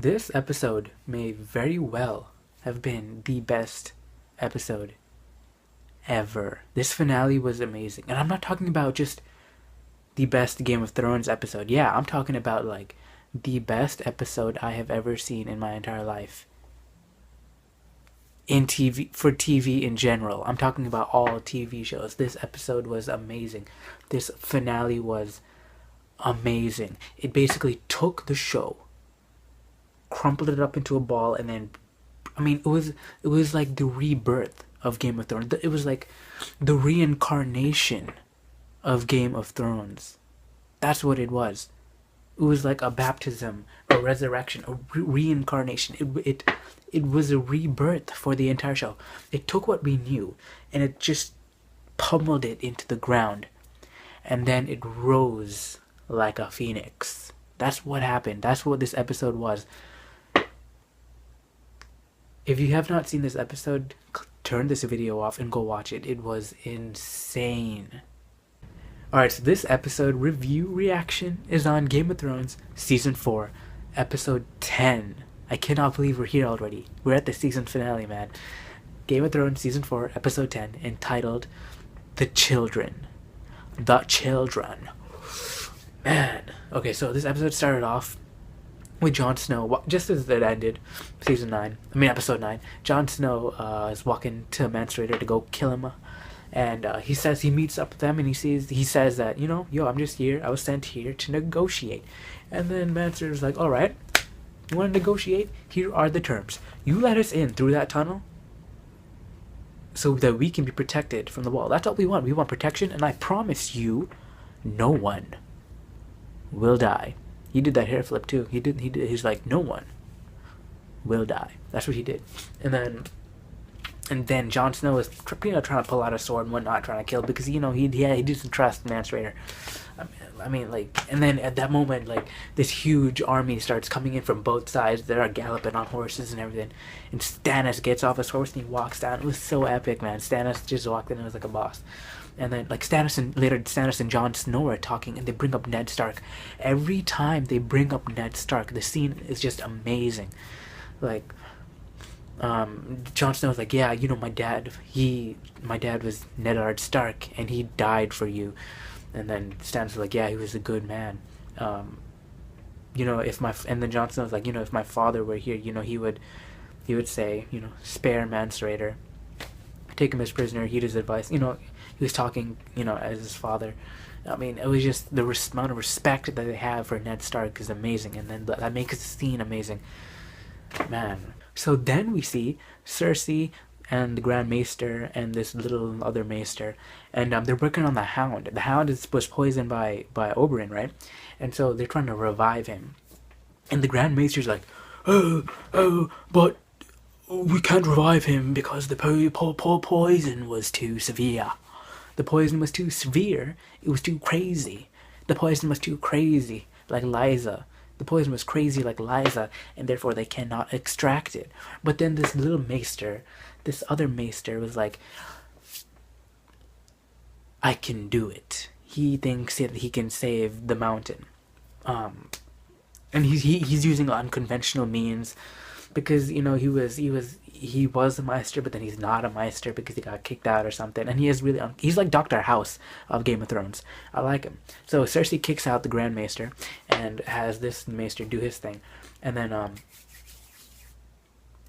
This episode may very well have been the best episode ever. This finale was amazing. And I'm not talking about just the best Game of Thrones episode. Yeah, I'm talking about like the best episode I have ever seen in my entire life. In TV, for TV in general. I'm talking about all TV shows. This episode was amazing. This finale was amazing. It basically took the show, crumpled it up into a ball, and then it was like the rebirth of Game of Thrones. It was like the reincarnation of Game of Thrones. That's what it was. It was like a baptism, a resurrection, a reincarnation. It was a rebirth for the entire show. It took what we knew and it just pummeled it into the ground, and then it rose like a phoenix. That's what happened. That's what this episode was. If you have not seen this episode, turn this video off and go watch it. It was insane. Alright, so this episode review reaction is on Game of Thrones Season 4, Episode 10. I cannot believe we're here already. We're at the season finale, man. Game of Thrones Season 4, Episode 10, entitled The Children. The Children. Man. Okay, so this episode started off with Jon Snow, just as it ended, Episode 9. Jon Snow is walking to Mansrader to go kill him. And he says he meets up with them, and he says that, I'm just here. I was sent here to negotiate. And then Mansrader's like, all right, you want to negotiate? Here are the terms. You let us in through that tunnel so that we can be protected from the wall. That's all we want. We want protection, and I promise you, no one will die. He did that hair flip too. He's like, no one will die. That's what he did. And then Jon Snow is trying to pull out a sword and whatnot, trying to kill, because he doesn't trust Mance Rayder. And then at that moment, this huge army starts coming in from both sides. They are galloping on horses and everything. And Stannis gets off his horse and he walks down. It was so epic, man. Stannis just walked in and was like a boss. And then Stannis and Jon Snow are talking, and they bring up Ned Stark. Every time they bring up Ned Stark, the scene is just amazing. Jon Snow's like, yeah, my dad was Ned Stark, and he died for you. And then Stannis was like, yeah, he was a good man. And then Jon Snow's like, if my father were here, he would say, spare Mance Rayder, take him as prisoner, heed his advice. He was talking, as his father. It was just the amount of respect that they have for Ned Stark is amazing, and then that makes the scene amazing, man. So then we see Cersei and the Grand Maester and this little other Maester, and they're working on the Hound. The Hound was poisoned by Oberyn, right? And so they're trying to revive him. And the Grand Maester's like, but we can't revive him because the poison was too severe. The poison was too severe. It was too crazy. The poison was too crazy, like Liza. The poison was crazy like Liza, and therefore they cannot extract it. But then this other Maester was like, I can do it. He thinks that he can save the mountain. And he's using unconventional means, because he was a Maester, but then he's not a Maester because he got kicked out or something. And he's like Dr. House of Game of Thrones. I like him. So Cersei kicks out the Grand Maester and has this Maester do his thing. And then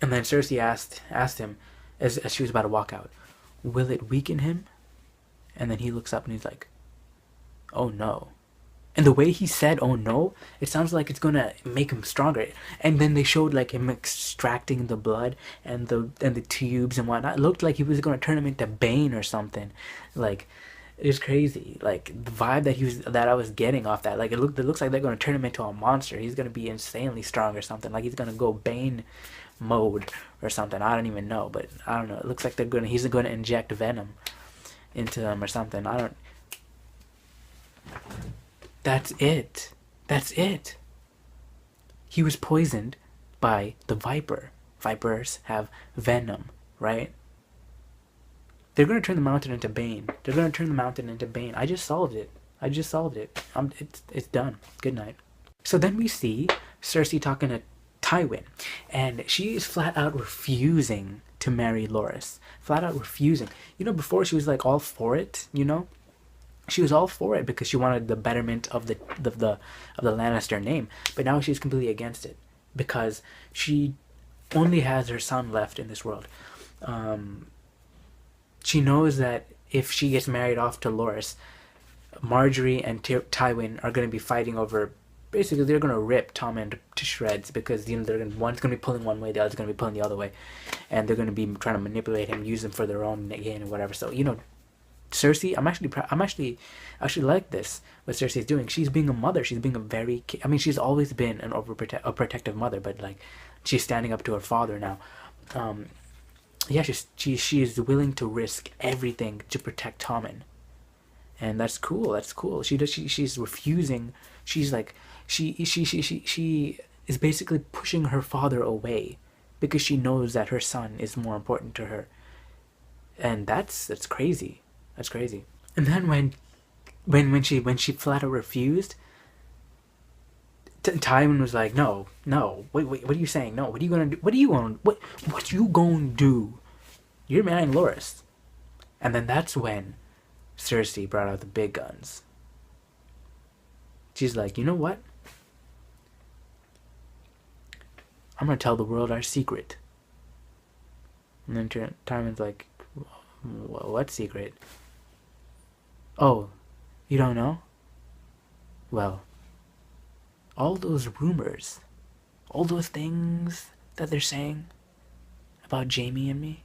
Cersei asked him, as she was about to walk out, will it weaken him? And then he looks up and he's like, oh no. And the way he said, oh no, it sounds like it's gonna make him stronger. And then they showed him extracting the blood and the tubes and whatnot. It looked like he was gonna turn him into Bane or something. It was crazy. The vibe that I was getting off that. It looks like they're gonna turn him into a monster. He's gonna be insanely strong or something. He's gonna go Bane mode or something. I don't even know, but I don't know. It looks like he's gonna inject venom into him or something. That's it. He was poisoned by the Viper. Vipers have venom, right? They're going to turn the mountain into Bane. I just solved it. It's done. Good night. So then we see Cersei talking to Tywin, and she is flat out refusing to marry Loras. Flat out refusing. You know, before she was like all for it. You know, she was all for it because she wanted the betterment of the Lannister name. But now she's completely against it because she only has her son left in this world. She knows that if she gets married off to Loras, Marjorie and Tywin are going to be fighting over. Basically, they're going to rip Tommen to shreds because, you know, one's going to be pulling one way, the other's going to be pulling the other way, and they're going to be trying to manipulate him, use him for their own gain or whatever. So, you know, Cersei, I'm actually like this. What Cersei's doing, she's being a mother. She's being a very. I mean, she's always been a protective mother, but like, she's standing up to her father now. Yeah, she's willing to risk everything to protect Tommen, and that's cool. That's cool. She's refusing. She's like. She is basically pushing her father away because she knows that her son is more important to her, and that's crazy. That's crazy. And then when she flat out refused, Tywin was like, no, wait, what are you saying? No, what are you gonna do? What you gonna do? You're marrying Loras. And then that's when Cersei brought out the big guns. She's like, you know what? I'm gonna tell the world our secret. And then Tywin's like, what secret? Oh, you don't know? Well, all those rumors, all those things that they're saying about Jaime and me,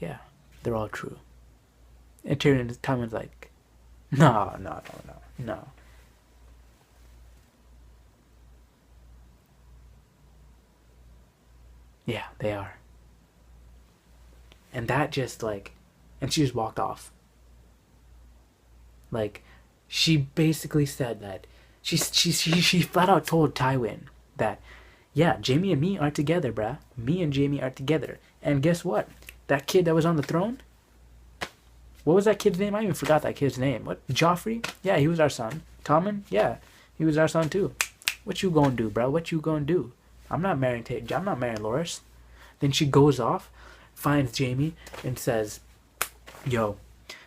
yeah, they're all true. And Tywin's like, no. Yeah, they are. And that just like, and she just walked off. Like, she basically said that she flat out told Tywin that, yeah, Jaime and me are together, bruh. Me and Jaime are together. And guess what? That kid that was on the throne? What was that kid's name? I even forgot that kid's name. What? Joffrey? Yeah, he was our son. Tommen? Yeah, he was our son too. What you gonna do, bro? What you gonna do? I'm not marrying Loras. Then she goes off, finds Jaime, and says, yo,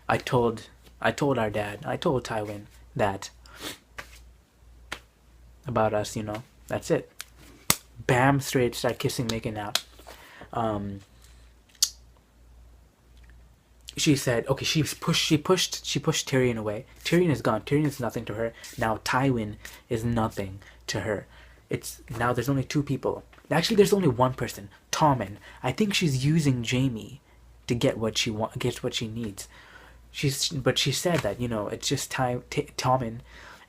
I told our dad, I told Tywin that about us, you know. That's it. Bam, straight, start kissing, making out. She said, okay, she pushed Tyrion away. Tyrion is gone. Tyrion is nothing to her. Now Tywin is nothing to her. It's now there's only two people. Actually, there's only one person, Tommen. I think she's using Jaime to get what she needs. She said that, you know, it's just Tommen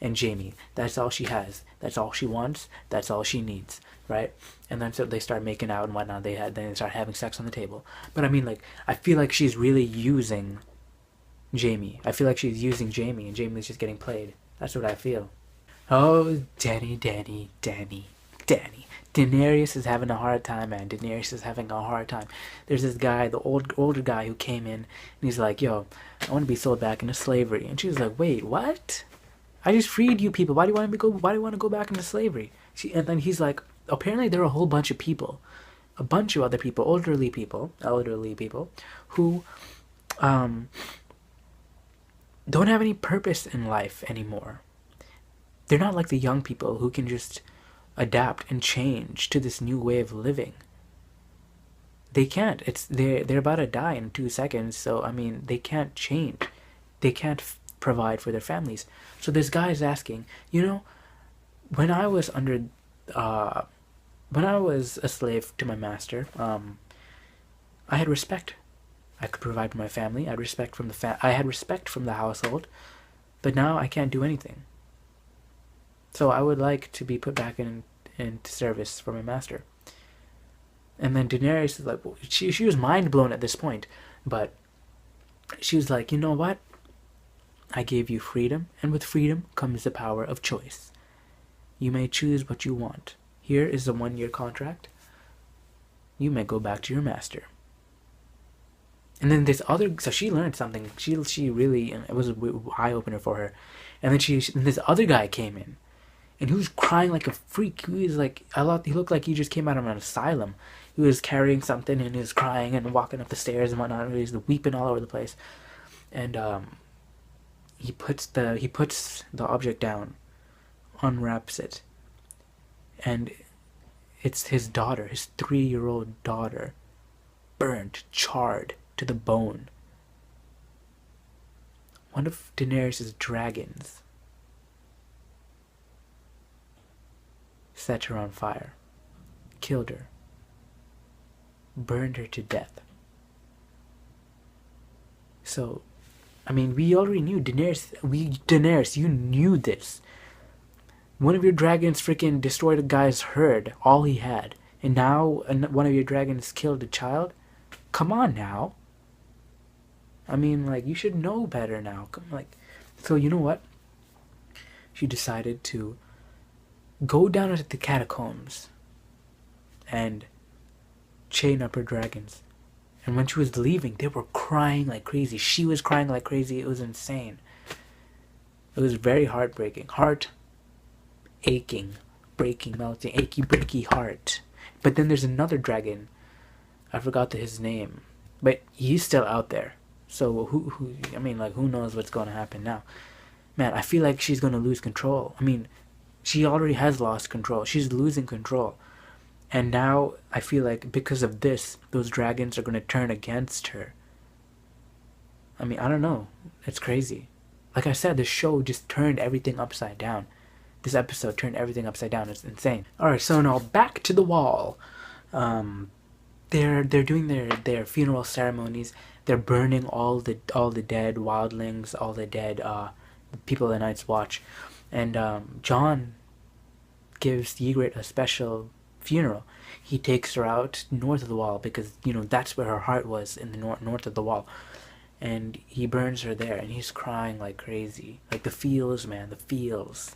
and Jaime. That's all she has. That's all she wants. That's all she needs, right? And then so they start making out and whatnot. Then they start having sex on the table. But I mean, like, I feel like she's really using Jaime. I feel like she's using Jaime, and Jaime's just getting played. That's what I feel. Oh, Danny. Daenerys is having a hard time, man. Daenerys is having a hard time. There's this guy, the older guy who came in, and he's like, yo, I want to be sold back into slavery. And she's like, wait, what? I just freed you people. Why do you want to go back into slavery? And then he's like, apparently there are a whole bunch of people, a bunch of other people, elderly people, who don't have any purpose in life anymore. They're not like the young people who can just adapt and change to this new way of living. They can't. They're about to die in 2 seconds, so I mean, they can't change. They can't provide for their families. So this guy is asking, you know, when I was a slave to my master, I had respect. I could provide for my family. I had respect from the household, but now I can't do anything. So I would like to be put back into service for my master. And then Daenerys is like, well, she was mind blown at this point, but she was like, you know what? I gave you freedom, and with freedom comes the power of choice. You may choose what you want. Here is a 1-year contract. You may go back to your master. And then so she learned something. She really, it was an eye opener for her. And then this other guy came in. and he was crying like a freak. He was like, he looked like he just came out of an asylum. He was carrying something and he was crying and walking up the stairs and whatnot. He was weeping all over the place, and he puts the object down, unwraps it, and it's his daughter, his 3-year-old daughter, burnt, charred to the bone. One of Daenerys' dragons set her on fire, killed her, burned her to death. So, I mean, we already knew Daenerys, you knew this. One of your dragons freaking destroyed a guy's herd, all he had, and now one of your dragons killed a child? Come on now. I mean, like, you should know better now. So you know what? She decided to go down into the catacombs and chain up her dragons. And when she was leaving, they were crying like crazy. She was crying like crazy. It was insane. It was very heartbreaking. Heart aching, breaking, melting, achy, breaky heart. But then there's another dragon. I forgot his name. But he's still out there. So who knows what's going to happen now? Man, I feel like she's going to lose control. I mean, she already has lost control. She's losing control. And now I feel like because of this, those dragons are going to turn against her. I mean, I don't know. It's crazy. Like I said, the show just turned everything upside down. This episode turned everything upside down. It's insane. Alright, so now back to the wall. They're doing their funeral ceremonies. They're burning all the dead wildlings, all the dead people of the Night's Watch. And Jon gives Ygritte a special funeral. He takes her out north of the wall because, that's where her heart was, in the north of the wall. And he burns her there, and he's crying like crazy. Like, the feels, man, the feels.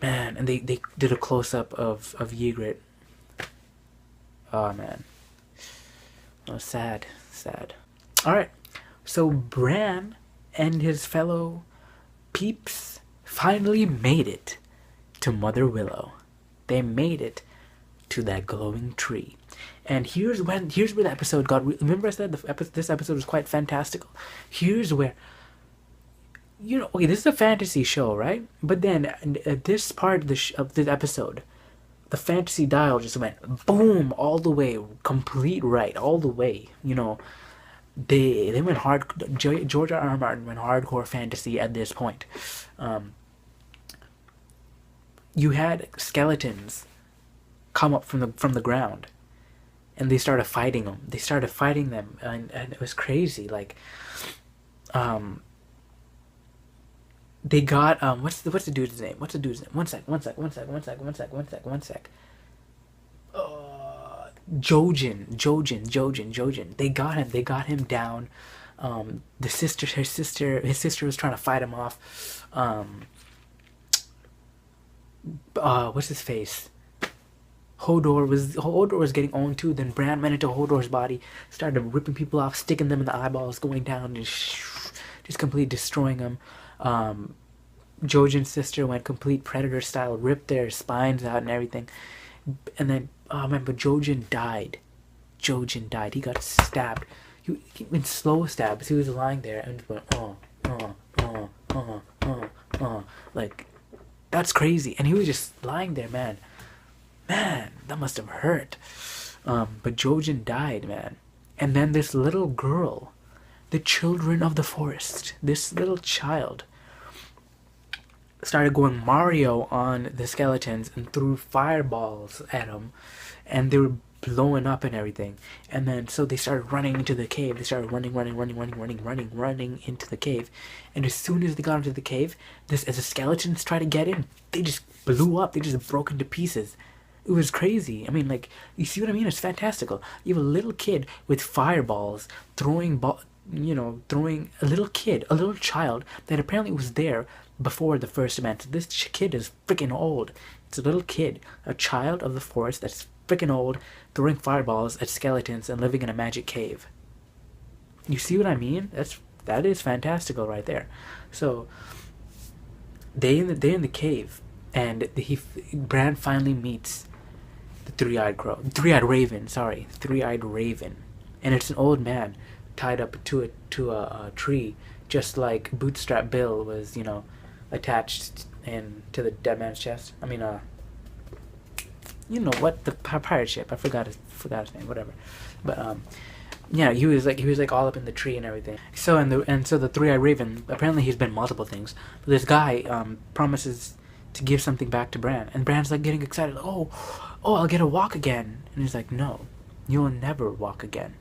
Man, and they did a close-up of Ygritte. Oh, man. Oh, sad. Alright, so Bran and his fellow peeps finally made it to Mother Willow. They made it to that glowing tree. And here's where the episode got... Remember I said this episode was quite fantastical? Here's where... okay, this is a fantasy show, right? But then, at this part of this episode, the fantasy dial just went boom all the way, complete right, all the way. They went hard. George R. R. Martin went hardcore fantasy at this point. You had skeletons come up from the ground, and they started fighting them. And it was crazy. Like, they got what's the dude's name? One sec. Jojen. They got him down. His sister was trying to fight him off. What's his face? Hodor was getting owned too. Then Bran went into Hodor's body, started ripping people off, sticking them in the eyeballs, going down, and just completely destroying them. Jojen's sister went complete predator style, ripped their spines out and everything. And then, but Jojen died. He got stabbed. He in slow stabs. He was lying there and just went, like, that's crazy. And he was just lying there, man. Man, that must have hurt. But Jojen died, man. And then this little girl, the children of the forest, this little child, started going Mario on the skeletons and threw fireballs at them, and they were blowing up and everything. And then so they started running into the cave. They started running into the cave. And as soon as they got into the cave, as the skeletons tried to get in, they just blew up. They just broke into pieces. It was crazy. I mean, like, you see what I mean? It's fantastical. You have a little kid with fireballs throwing a little child that apparently was there before the first event. So this kid is freaking old. It's a little kid, a child of the forest that's freaking old, throwing fireballs at skeletons and living in a magic cave. You see what I mean? That is fantastical right there. So they in the cave, and Bran finally meets the three-eyed raven. Sorry, three-eyed raven, and it's an old man tied up to a tree, just like Bootstrap Bill was, attached to the dead man's chest. I mean, you know what, the pirate ship. I forgot his name. Whatever, but yeah, he was like all up in the tree and everything. So so the three-eyed raven, apparently he's been multiple things. But this guy promises to give something back to Bran, and Bran's like getting excited. Oh, I'll get to walk again. And he's like, no, you'll never walk again,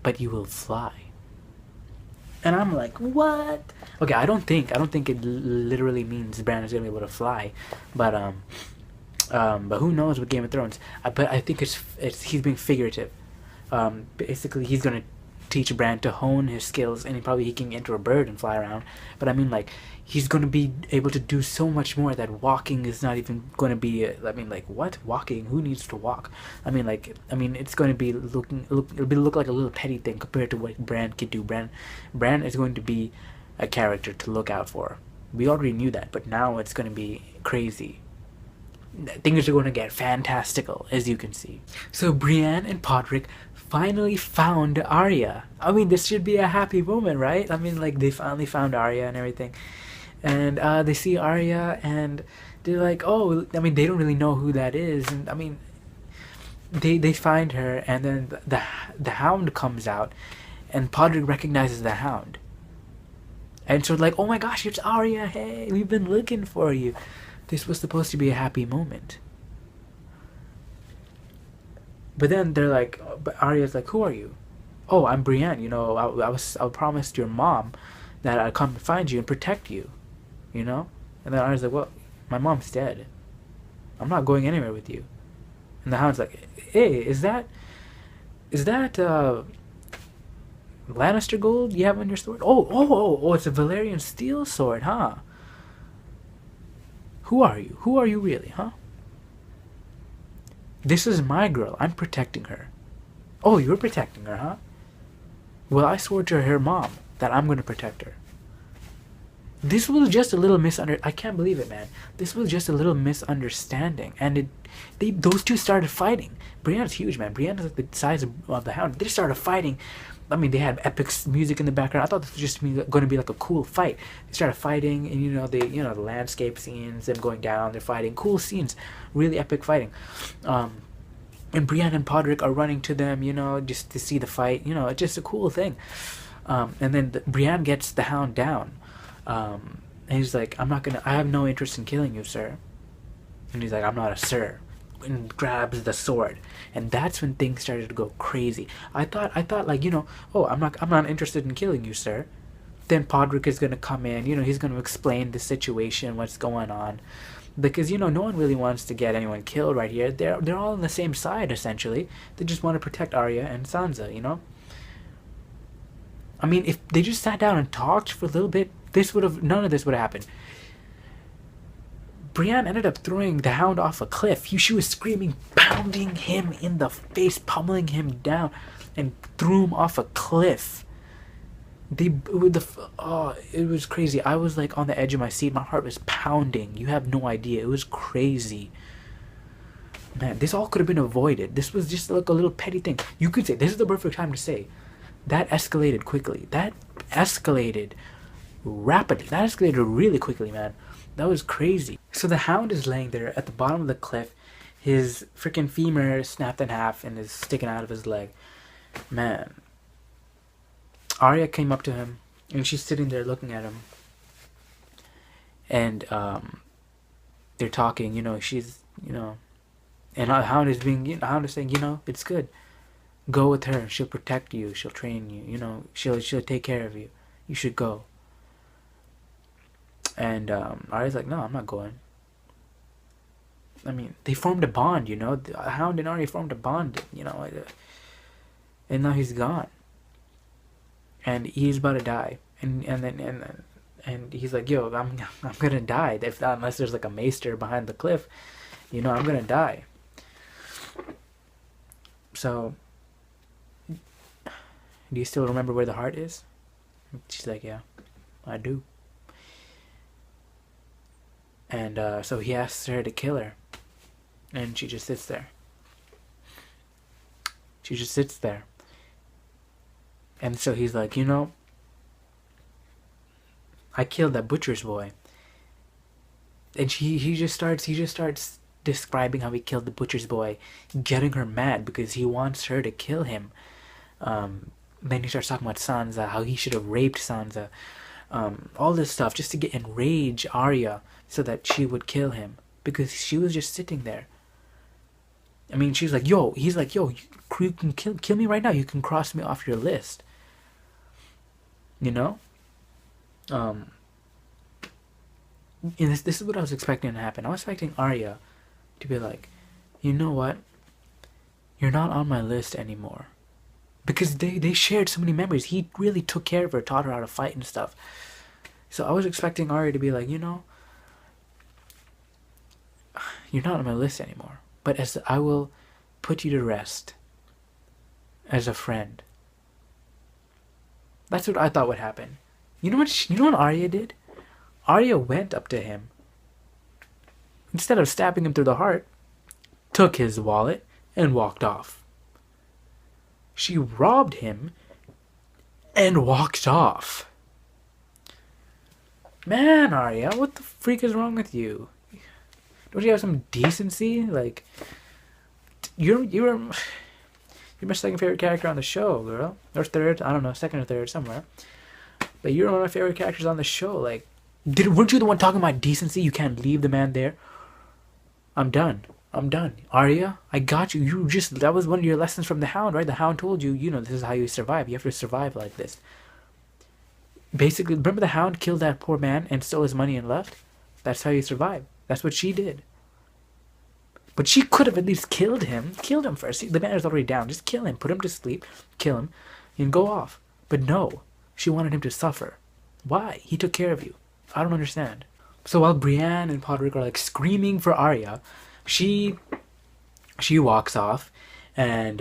but you will fly. And I'm like, what? Okay, I don't think it literally means Bran is gonna be able to fly, but who knows with Game of Thrones? But I think he's being figurative. Basically, he's gonna teach Bran to hone his skills, and he can enter a bird and fly around. But I mean, like, he's gonna be able to do so much more that walking is not even gonna be. What walking? Who needs to walk? It's going to be look like a little petty thing compared to what Bran could do. Bran is going to be a character to look out for. We already knew that, but now it's going to be crazy. Things are going to get fantastical, as you can see. So Brienne and Podrick finally found Arya. I mean, this should be a happy moment, right? I mean, like, they finally found Arya and everything. And they see Arya, and they're like, oh, I mean, they don't really know who that is. And I mean, they find her, and then the Hound comes out, and Podrick recognizes the Hound. And so, like, oh my gosh, it's Arya, hey, we've been looking for you. This was supposed to be a happy moment. But then they're like, but Arya's like, who are you? Oh, I'm Brienne. I promised your mom that I'd come and find you and protect you. And then Arya's like, well, my mom's dead. I'm not going anywhere with you. And the Hound's like, hey, is that Lannister gold you have on your sword? Oh, it's a Valyrian steel sword, huh? Who are you? Who are you really, huh? This is my girl. I'm protecting her. Oh, you're protecting her, huh? Well, I swore to her mom that I'm going to protect her. This was just a little I can't believe it, man. This was just a little misunderstanding. And those two started fighting. Brienne's huge, man. Brienne is like the size of the Hound. They started fighting. I mean, they had epic music in the background. I thought this was just going to be like a cool fight. They started fighting, and the landscape scenes, them going down, they're fighting, cool scenes, really epic fighting. And Brienne and Podrick are running to them, just to see the fight. It's just a cool thing. And then Brienne gets the Hound down, and he's like, I have no interest in killing you, sir. And he's like, I'm not a sir. And grabs the sword, and that's when things started to go crazy. I thought like, I'm not interested in killing you, sir. Then Podrick is gonna come in, he's gonna explain the situation, what's going on, because no one really wants to get anyone killed right here. They're all on the same side, essentially. They just want to protect Arya and Sansa. I mean, if they just sat down and talked for a little bit, none of this would have happened. Brienne ended up throwing the Hound off a cliff. She was screaming, pounding him in the face, pummeling him down, and threw him off a cliff. It was crazy. I was like on the edge of my seat. My heart was pounding. You have no idea. It was crazy. Man, this all could have been avoided. This was just like a little petty thing. You could say, this is the perfect time to say, that escalated quickly. That escalated rapidly. That escalated really quickly, man. That was crazy. So the Hound is laying there at the bottom of the cliff. His freaking femur is snapped in half and is sticking out of his leg. Man. Arya came up to him, and she's sitting there looking at him. And they're talking, she's, and the Hound is saying, it's good. Go with her. She'll protect you. She'll train you. She'll take care of you. You should go. And Arya's like, no, I'm not going. I mean, they formed a bond, The Hound and Arya formed a bond, and now he's gone. And he's about to die. And he's like, yo, I'm gonna die. Unless there's like a maester behind the cliff, I'm gonna die. So, do you still remember where the heart is? She's like, yeah, I do. And so he asks her to kill her, and she just sits there. She just sits there. And so he's like, you know, I killed that butcher's boy. And he just starts describing how he killed the butcher's boy, getting her mad because he wants her to kill him. Then he starts talking about Sansa, how he should have raped Sansa, all this stuff just to enrage Arya so that she would kill him because she was just sitting there. I mean, she's like, yo, he's like, yo, you can kill me right now. You can cross me off your list. You know? And this is what I was expecting to happen. I was expecting Arya to be like, you know what? You're not on my list anymore. Because they shared so many memories. He really took care of her, taught her how to fight and stuff. So I was expecting Arya to be like, you know, you're not on my list anymore. But as I will put you to rest as a friend. That's what I thought would happen. You know what Arya did? Arya went up to him. Instead of stabbing him through the heart, took his wallet and walked off. She robbed him and walked off. Man, Arya, what the freak is wrong with you? Don't you have some decency? Like, you're my second favorite character on the show, girl. Or third, I don't know, second or third, somewhere. But you're one of my favorite characters on the show. Like, weren't you the one talking about decency? You can't leave the man there. I'm done. Arya, I got you. That was one of your lessons from the Hound, right? The Hound told you, you know, this is how you survive. You have to survive like this. Basically, remember the Hound killed that poor man and stole his money and left? That's how you survive. That's what she did. But she could have at least killed him. Killed him first. The man is already down. Just kill him. Put him to sleep. Kill him. And go off. But no. She wanted him to suffer. Why? He took care of you. I don't understand. So while Brienne and Podrick are like screaming for Arya, she walks off and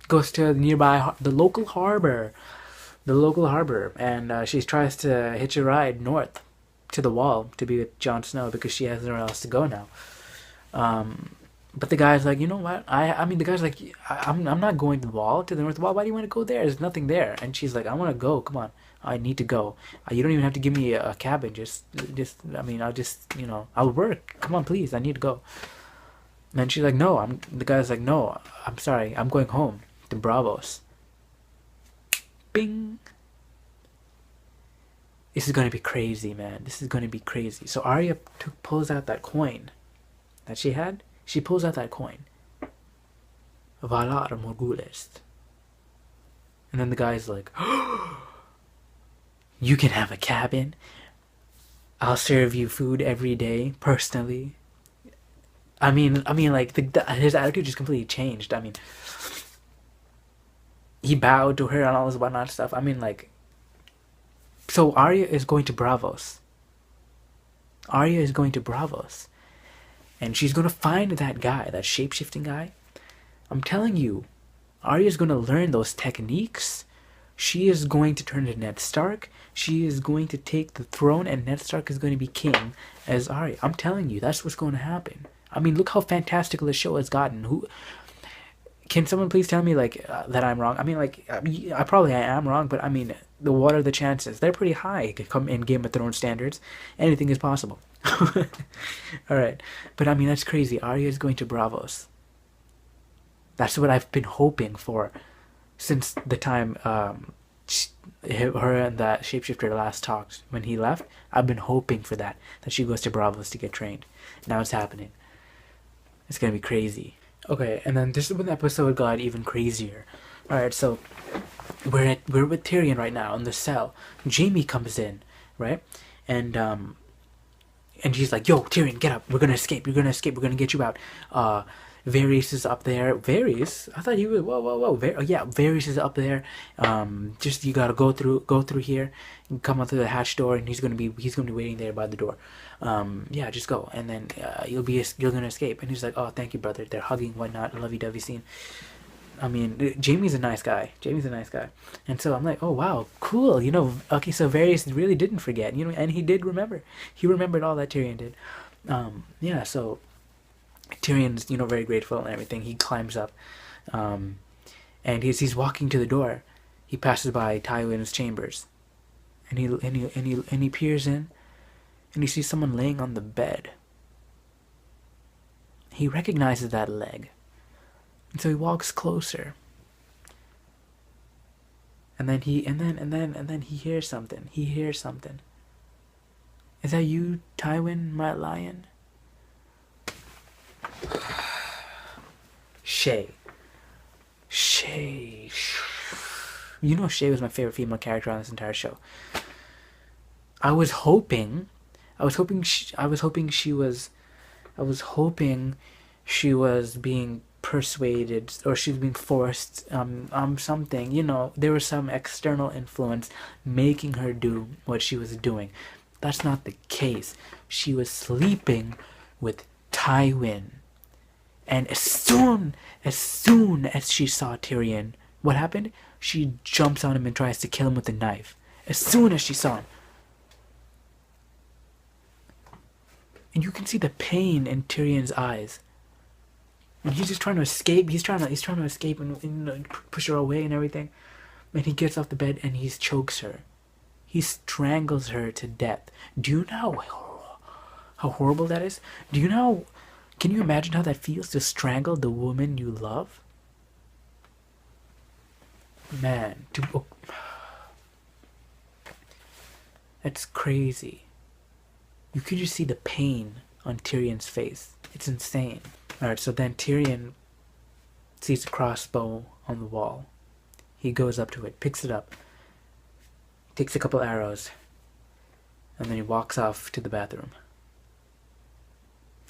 goes to the local harbor. And she tries to hitch a ride north to the Wall to be with Jon Snow because she has nowhere else to go now. But the guy's like, you know what? I mean, the guy's like, I'm not going to the Wall, to the North Wall. Why do you want to go there? There's nothing there. And she's like, I want to go. Come on. I need to go. You don't even have to give me a cabin. I mean, I'll work. Come on, please. I need to go. And she's like, no. The guy's like, no, I'm sorry. I'm going home to Braavos. Bing. This is going to be crazy, man. This is going to be crazy. So Arya pulls out that coin that she had. She pulls out that coin. Valar Morghulis. And then the guy's like, you can have a cabin. I'll serve you food every day, personally. I mean, like, his attitude just completely changed. I mean, he bowed to her and all this whatnot stuff. I mean, like, so Arya is going to Braavos. And she's going to find that guy, that shape-shifting guy. I'm telling you, Arya's going to learn those techniques. She is going to turn to Ned Stark. She is going to take the throne, and Ned Stark is going to be king as Arya. I'm telling you, that's what's going to happen. I mean, look how fantastical the show has gotten. Can someone please tell me, like, that I'm wrong? I mean, like, I am wrong, but I mean, what are the chances? They're pretty high. Come in Game of Thrones standards. Anything is possible. Alright. But I mean, that's crazy. Arya is going to Braavos. That's what I've been hoping for since the time her and that shapeshifter last talked. When he left, I've been hoping for that she goes to Braavos to get trained. Now it's happening. It's gonna be crazy. Okay, and then this is when the episode got even crazier. Alright, so we're with Tyrion right now in the cell. Jaime comes in, right? And she's like, yo, Tyrion, get up. We're gonna escape. We're gonna get you out. Varys is up there. Varys? I thought he was. Whoa. Yeah, Varys is up there. Just you gotta go through here, and come out through the hatch door, and he's gonna be waiting there by the door. Yeah, just go, and then you're gonna escape. And he's like, oh, thank you, brother. They're hugging, whatnot, lovey-dovey scene. I mean, Jamie's a nice guy. Jamie's a nice guy. And so I'm like, oh, wow, cool. You know, okay, so Varys really didn't forget, you know, and he did remember. He remembered all that Tyrion did. Yeah, so Tyrion's, you know, very grateful and everything. He climbs up. And he's walking to the door. He passes by Tywin's chambers. And he peers in. And he sees someone laying on the bed. He recognizes that leg. And so he walks closer. And then he hears something. He hears something. Is that you, Tywin, my lion? Shay. You know, Shay was my favorite female character on this entire show. I was hoping she was being persuaded, or she was being forced, something, you know, there was some external influence making her do what she was doing. That's not the case. She was sleeping with Tywin. And as soon as she saw Tyrion, what happened? She jumps on him and tries to kill him with a knife. As soon as she saw him. And you can see the pain in Tyrion's eyes. And he's just trying to escape. He's trying to escape and push her away and everything. And he gets off the bed and he chokes her. He strangles her to death. Do you know how horrible that is? Do you know? Can you imagine how that feels to strangle the woman you love? Man, that's crazy. You could just see the pain on Tyrion's face. It's insane. Alright, so then Tyrion sees a crossbow on the wall. He goes up to it, picks it up, takes a couple arrows, and then he walks off to the bathroom.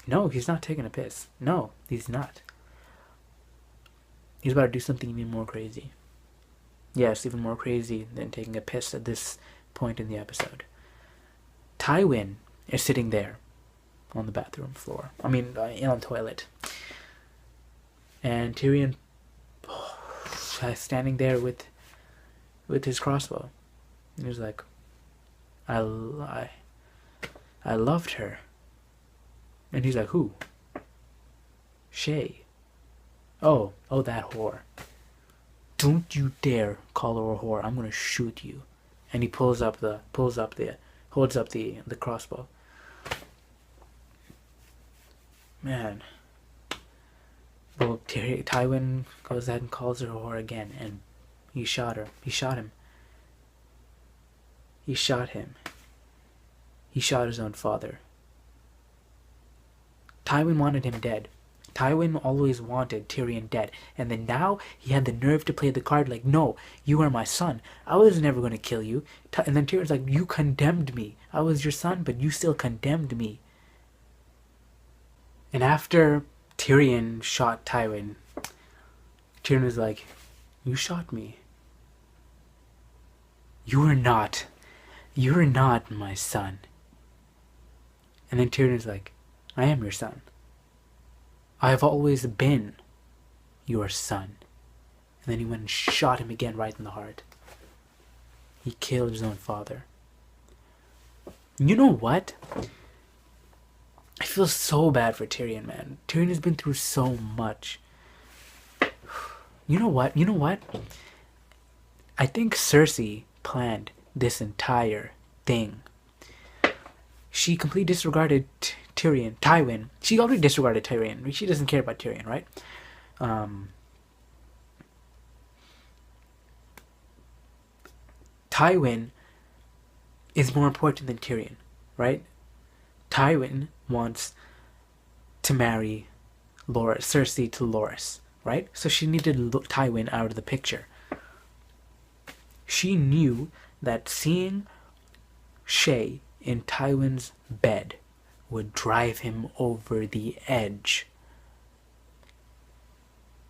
No, he's not taking a piss. No, he's not. He's about to do something even more crazy. Yes, even more crazy than taking a piss at this point in the episode. Tywin is sitting there on the bathroom floor. I mean, on the toilet. And Tyrion standing there with his crossbow. And he's like, I loved her. And he's like, who? Shay. Oh, that whore. Don't you dare call her a whore. I'm gonna shoot you. And he holds up the crossbow. Man. Well, Tywin goes ahead and calls her a whore again, and he shot her. He shot him. He shot him. He shot his own father. Tywin wanted him dead. Tywin always wanted Tyrion dead. And then now he had the nerve to play the card like, no, you are my son. I was never going to kill you. And then Tyrion's like, you condemned me. I was your son, but you still condemned me. And after Tyrion shot Tywin, Tyrion was like, you shot me. You're not my son. And then Tyrion is like, I am your son. I have always been your son. And then he went and shot him again right in the heart. He killed his own father. You know what? I feel so bad for Tyrion, man. Tyrion has been through so much. You know what? I think Cersei planned this entire thing. She completely disregarded Tywin. She already disregarded Tyrion. She doesn't care about Tyrion, right? Tywin is more important than Tyrion, right? Tywin wants to marry Cersei to Loras, right? So she needed Tywin out of the picture. She knew that seeing Shay in Tywin's bed would drive him over the edge.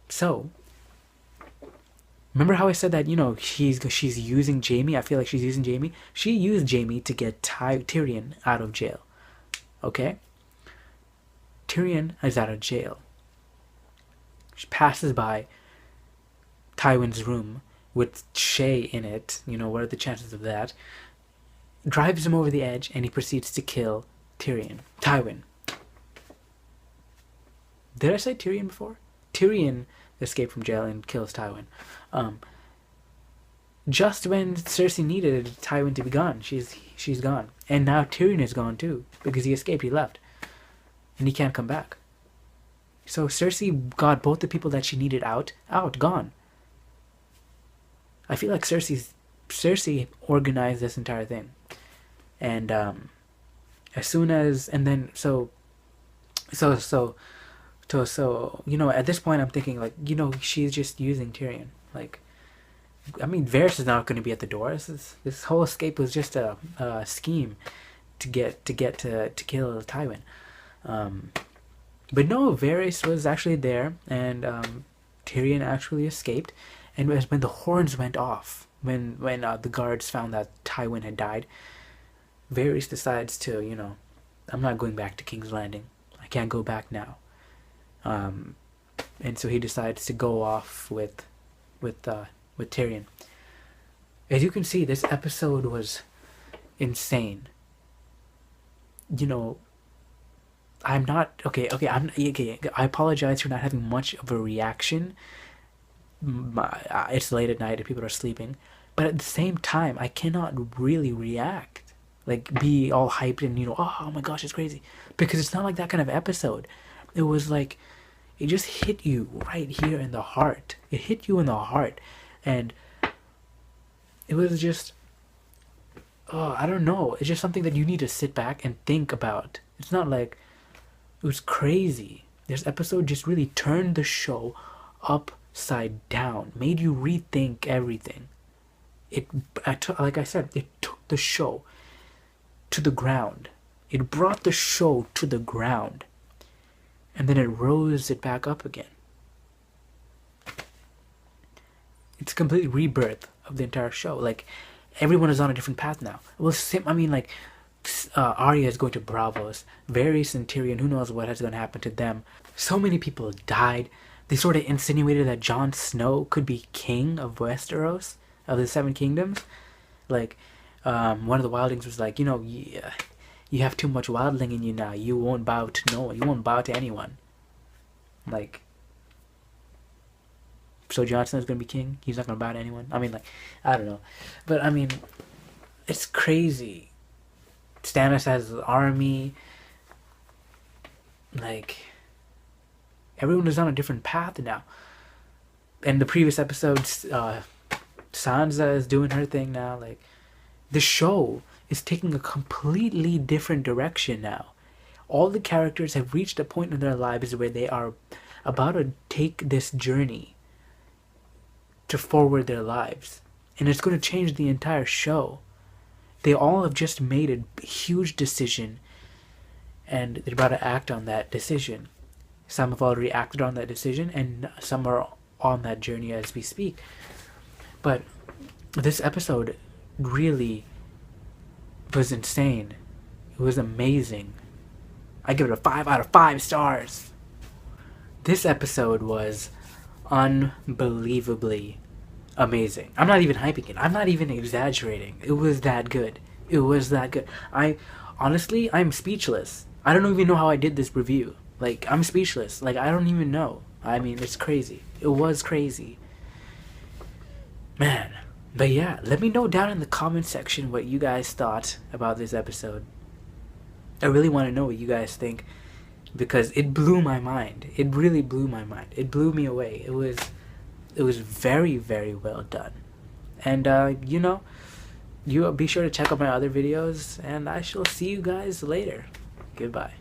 So, remember how I said that, she's using Jaime? I feel like she's using Jaime. She used Jaime to get Tyrion out of jail. Okay? Tyrion is out of jail. She passes by Tywin's room with Shay in it. You know, what are the chances of that? Drives him over the edge, and he proceeds to kill Tywin. Did I say Tyrion before? Tyrion escaped from jail and kills Tywin. Just when Cersei needed Tywin to be gone, she's gone. And now Tyrion is gone too, because he escaped, he left. And he can't come back. So Cersei got both the people that she needed out, gone. I feel like Cersei organized this entire thing. And as soon as, and then so you know, at this point I'm thinking, like, you know, she's just using Tyrion. Like, I mean, Varys is not going to be at the door. This whole escape was just a scheme to kill Tywin. But no, Varys was actually there, and Tyrion actually escaped. And when the horns went off, when the guards found that Tywin had died, Varys decides to, you know, I'm not going back to King's Landing. I can't go back now. And so he decides to go off with Tyrion. As you can see, this episode was insane. You know, I'm not okay. I apologize for not having much of a reaction. It's late at night and people are sleeping, but at the same time, I cannot really react, like be all hyped and, you know, oh my gosh, it's crazy, because it's not like that kind of episode. It was like, it just hit you right here in the heart. It hit you in the heart, and it was just, I don't know. It's just something that you need to sit back and think about. It's not like, it was crazy. This episode just really turned the show upside down, made you rethink everything. Like I said, it took the show to the ground. It brought the show to the ground, and then it rose it back up again. It's a complete rebirth of the entire show. Like, everyone is on a different path now. Well, I mean, like, Arya is going to Braavos. Varys and Tyrion, who knows what is going to happen to them. So many people died. They sort of insinuated that Jon Snow could be king of Westeros, of the Seven Kingdoms. Like, one of the wildlings was like, you know, you have too much wildling in you now. You won't bow to no one. You won't bow to anyone. Like, so Jon Snow's going to be king? He's not going to bow to anyone? I mean, like, I don't know. But, I mean, it's crazy. Stannis has an army. Like, everyone is on a different path now. And the previous episodes, Sansa is doing her thing now. Like, the show is taking a completely different direction now. All the characters have reached a point in their lives where they are about to take this journey to forward their lives. And it's going to change the entire show. They all have just made a huge decision, and they're about to act on that decision. Some have already acted on that decision, and some are on that journey as we speak. But this episode really was insane. It was amazing. I give it a 5 out of 5 stars. This episode was unbelievably amazing. I'm not even hyping it. I'm not even exaggerating. It was that good. It was that good. I'm speechless. I don't even know how I did this review. Like, I'm speechless. Like, I don't even know. I mean, it's crazy. It was crazy. Man. But yeah, let me know down in the comment section what you guys thought about this episode. I really want to know what you guys think, because it blew my mind. It really blew my mind. It blew me away. It was very, very well done. And, you know, you be sure to check out my other videos, and I shall see you guys later. Goodbye.